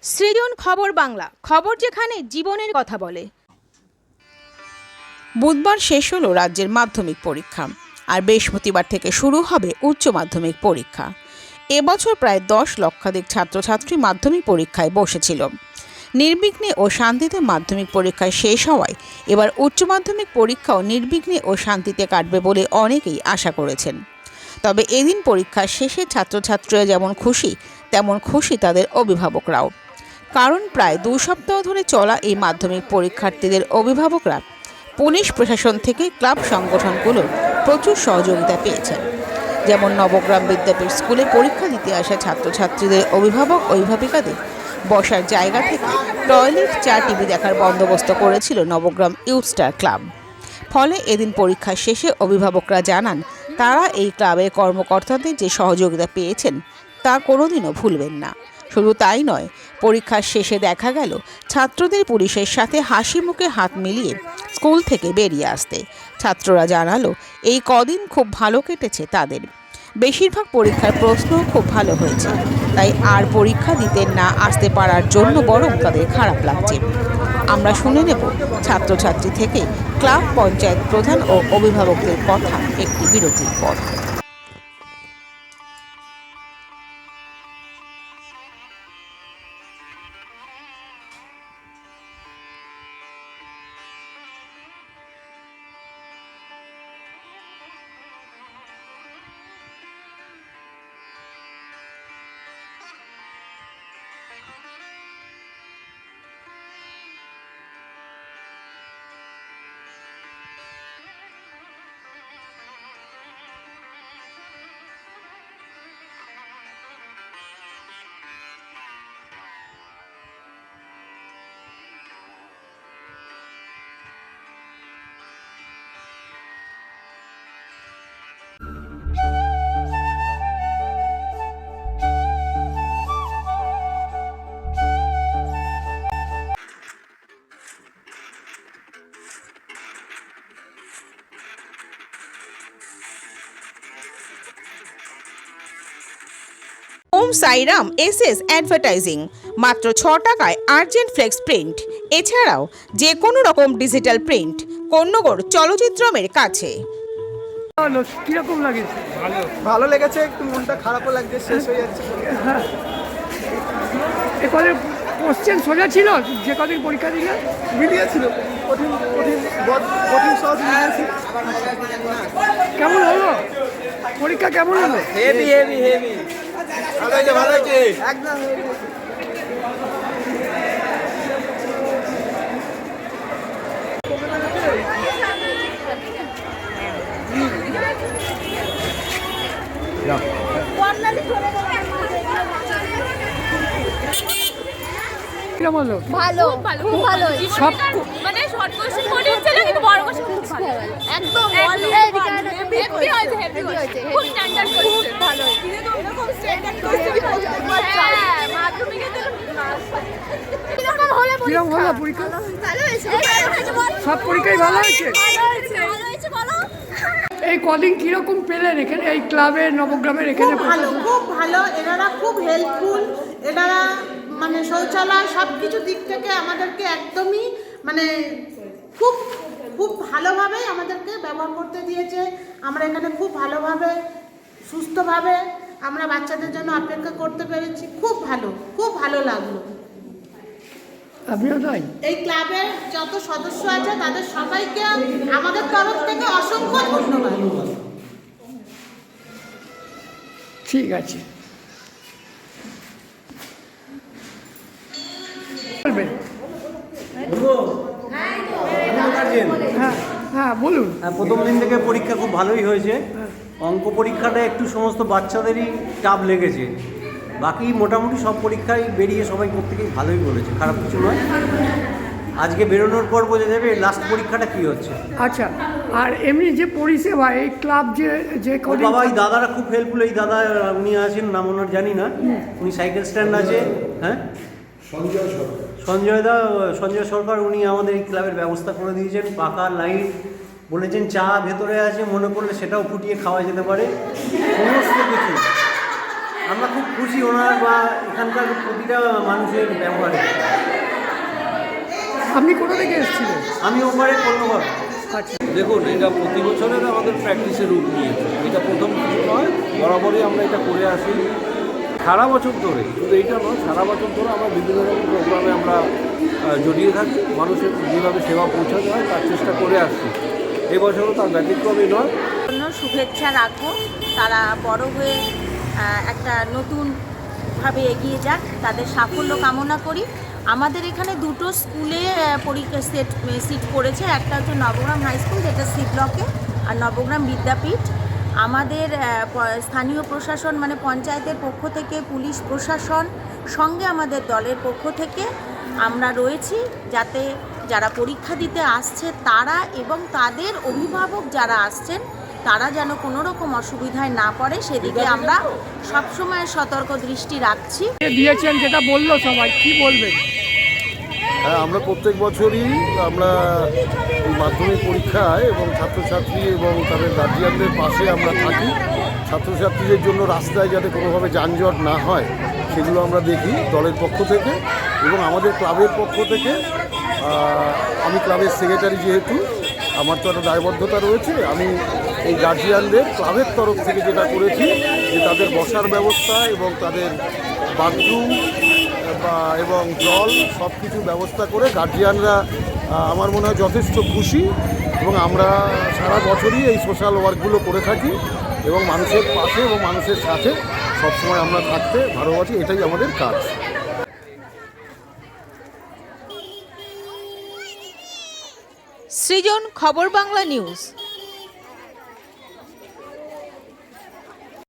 সৃজন খবর বাংলা, খবর যেখানে জীবনের কথা বলে। বুধবার শেষ হলো রাজ্যের মাধ্যমিক পরীক্ষা, আর বৃহস্পতিবার থেকে শুরু হবে উচ্চ মাধ্যমিক পরীক্ষা। এবছর প্রায় 10 লক্ষাধিক ছাত্রছাত্রী মাধ্যমিক পরীক্ষায় বসেছিল। নির্বিঘ্নে ও শান্তিতে মাধ্যমিক পরীক্ষা শেষ হওয়ায় এবার উচ্চ মাধ্যমিক পরীক্ষাও নির্বিঘ্নে ও শান্তিতে কাটবে বলে অনেকেই আশা করেছেন। তবে এদিন পরীক্ষা শেষে ছাত্রছাত্রীরা যেমন খুশি, তেমন খুশি তাদের অভিভাবকরাও। কারণ প্রায় 2 সপ্তাহ ধরে চলা এই মাধ্যমিক পরীক্ষার্থীদের অভিভাবকরা পুলিশ প্রশাসন থেকে ক্লাব সংগঠনগুলোর প্রচুর সহযোগিতা পেয়েছেন। যেমন নবগ্রাম বিদ্যাপীঠ স্কুলে পরীক্ষা দিতে আসা ছাত্রছাত্রীদের অভিভাবক অভিভাবিকাদের বসার জায়গা থেকে টয়লেট, চা, টিভি দেখার বন্দোবস্ত করেছিল নবগ্রাম ইউথ স্টার ক্লাব। ফলে এদিন পরীক্ষা শেষে অভিভাবকরা জানান, তারা এই ক্লাবের কর্মকর্তাদের যে সহযোগিতা পেয়েছেন তা কোনোদিনও ভুলবেন না। শুধু তাই নয়, পরীক্ষার শেষে দেখা গেল ছাত্রদের পুলিশের সাথে হাসি মুখে হাত মিলিয়ে স্কুল থেকে বেরিয়ে আসতে। ছাত্ররা জানালো এই কদিন খুব ভালো কেটেছে তাদের। বেশিরভাগ পরীক্ষার প্রশ্নও খুব ভালো হয়েছে, তাই আর পরীক্ষা দিতে না আসতে পারার জন্য বরং তাদের খারাপ লাগছে। আমরা শুনে নেব ছাত্রছাত্রী থেকে ক্লাব, পঞ্চায়েত প্রধান ও অভিভাবকদের কথা একটি বিরতির পর। ওম সাইরাম এসএস অ্যাডভার্টাইজিং, মাত্র 6 টাকায় আর্জেন্ট ফ্লেক্স প্রিন্ট, এছাড়াও যে কোনো রকম ডিজিটাল প্রিন্ট, কোন্নগর চলচ্চিত্রমের কাছে। কিরকম লাগে? ভালো লেগেছে, একটু মনটা খারাপও লাগছে, শেষ হয়ে যাচ্ছে। হ্যাঁ, এ কদিন কোশ্চেন সোজা ছিল, যে কদিন পরীক্ষা দিলে মিলিয়ে ছিল, কঠিন কঠিন কঠিন সহজ মিলিয়েছি। কেমন হলো পরীক্ষা? কেমন হলো? হেভি হেভি হেভি, ভালো হয়েছে, ভালো হয়েছে, একদম হেভি। কিরকম হলো? ভালো, খুব ভালো। সব মানে শর্ট কোশ্চেন মনে হচ্ছে না, কিন্তু বড় কোশ্চেন খুব ভালো। একদম হেভি হয়েছে, হেভি হয়েছে, খুব স্ট্যান্ডার্ড কোশ্চেন, ভালো। এরকম স্ট্যান্ডার্ড কোশ্চেন হ্যাঁ, মাধ্যমিকে তো কিরকম হলো পরীক্ষা? কিরকম হলো পরীক্ষা? ভালো হয়েছে। সব পরীক্ষাই ভালো হয়েছে। ভালো হয়েছে বলো। এই কদিন কিরকম পেলেন এখানে এই ক্লাবের, নবগ্রামের এখানে? খুব ভালো, এনারা খুব হেল্পফুল। এনারা মানে শৌচালয় সব কিছু দিক থেকে আমাদেরকে একদমই মানে খুব খুব ভালোভাবেই আমাদেরকে ব্যবহার করতে দিয়েছে। আমরা এখানে খুব ভালোভাবে সুস্থভাবে আমরা বাচ্চাদের জন্য অপেক্ষা করতে পেরেছি। খুব ভালো লাগলো। আপনিও তাই? এই ক্লাবের যত সদস্য আছে তাদের সবাইকে আমাদের তরফ থেকে অসংখ্য ধন্যবাদ। ঠিক আছে, বলবেন? হ্যাঁ হ্যাঁ বলুন। প্রথম দিন থেকে পরীক্ষা খুব ভালোই হয়েছে। অঙ্ক পরীক্ষাটা একটু সমস্ত বাচ্চাদেরই টাফ লেগেছে, বাকি মোটামুটি সব পরীক্ষায় বেরিয়ে সবাই প্রত্যেকেই ভালোই বলেছে, খারাপ কিছু নয়। আজকে বেরোনোর পর বোঝা যাবে লাস্ট পরীক্ষাটা কি হচ্ছে। আচ্ছা, আর এমনি যে পরিষেবা এই ক্লাব যে বাবা, এই দাদারা খুব হেল্পফুল। এই দাদা উনি আছেন, নাম ওনার জানি না, উনি সাইকেল স্ট্যান্ড আছে, হ্যাঁ, সঞ্জয় সরকার, উনি আমাদের এই ক্লাবের ব্যবস্থা করে দিয়েছেন। পাকা লাইট, বলেছেন চা ভেতরে আছে, মনে করলে সেটাও ফুটিয়ে খাওয়া যেতে পারে, সমস্ত কিছু আমরা খুব খুশি ওনার বা এখানকার প্রতিটা মানুষের ব্যবহারে। আপনি কোথা থেকে এসেছিলেন? আমি ওপারে কর্ণগর। আচ্ছা, দেখুন, এটা প্রতি বছরের আমাদের প্র্যাকটিসের রূপ নিয়েছে। এটা প্রথম কিছু নয়, বরাবরই আমরা এটা করে আসি সারা বছর ধরে। শুধু এইটা নয়, সারা বছর ধরে আমরা বিভিন্ন রকম প্রোগ্রামে আমরা জড়িয়ে থাকি। মানুষের যেভাবে সেবা পৌঁছাতে হয় তার চেষ্টা করে আসছি। এবছরও তার ব্যতিক্রমই নয়। জন্য শুভেচ্ছা রাখবো, তারা বড় হয়ে একটা নতুনভাবে এগিয়ে যাক, তাদের সাফল্য কামনা করি। আমাদের এখানে দুটো স্কুলে পরীক্ষা সিট পড়েছে, একটা হচ্ছে নবগ্রাম হাই স্কুল যেটা সি ব্লকে, আর নবগ্রাম বিদ্যাপীঠ। আমাদের স্থানীয় প্রশাসন মানে পঞ্চায়েতের পক্ষ থেকে, পুলিশ প্রশাসন সঙ্গে আমাদের দলের পক্ষ থেকে আমরা রয়েছি, যাতে যারা পরীক্ষা দিতে আসছে তারা এবং তাদের অভিভাবক যারা আসছেন তারা যেন কোনো রকম অসুবিধায় না পড়ে সেদিকে আমরা সবসময় সতর্ক দৃষ্টি রাখছি। দিয়েছেন যেটা বললো সবাই, কি বলবেন? হ্যাঁ, আমরা প্রত্যেক বছরই আমরা এই মাধ্যমিক পরীক্ষায় এবং ছাত্রছাত্রী এবং তাদের গার্জিয়ানদের পাশে আমরা থাকি। ছাত্রছাত্রীদের জন্য রাস্তায় যাতে কোনোভাবে যানজট না হয় সেগুলো আমরা দেখি দলের পক্ষ থেকে এবং আমাদের ক্লাবের পক্ষ থেকে। আমি ক্লাবের সেক্রেটারি যেহেতু আমার তো একটা দায়বদ্ধতা রয়েছে, আমি এই গার্জিয়ানদের ক্লাবের তরফ থেকে যেটা করেছি যে তাদের বসার ব্যবস্থা এবং তাদের বাথরুম এবং জল সব কিছু ব্যবস্থা করে গার্জিয়ানরা আমার মনে হয় যথেষ্ট খুশি। এবং আমরা সারা বছরই এই সোশ্যাল ওয়ার্কগুলো করে থাকি এবং মানুষের পাশে এবং মানুষের সাথে সবসময় আমরা থাকতে ভালোবাসি, এটাই আমাদের কাজ। সৃজন, খবর বাংলা নিউজ।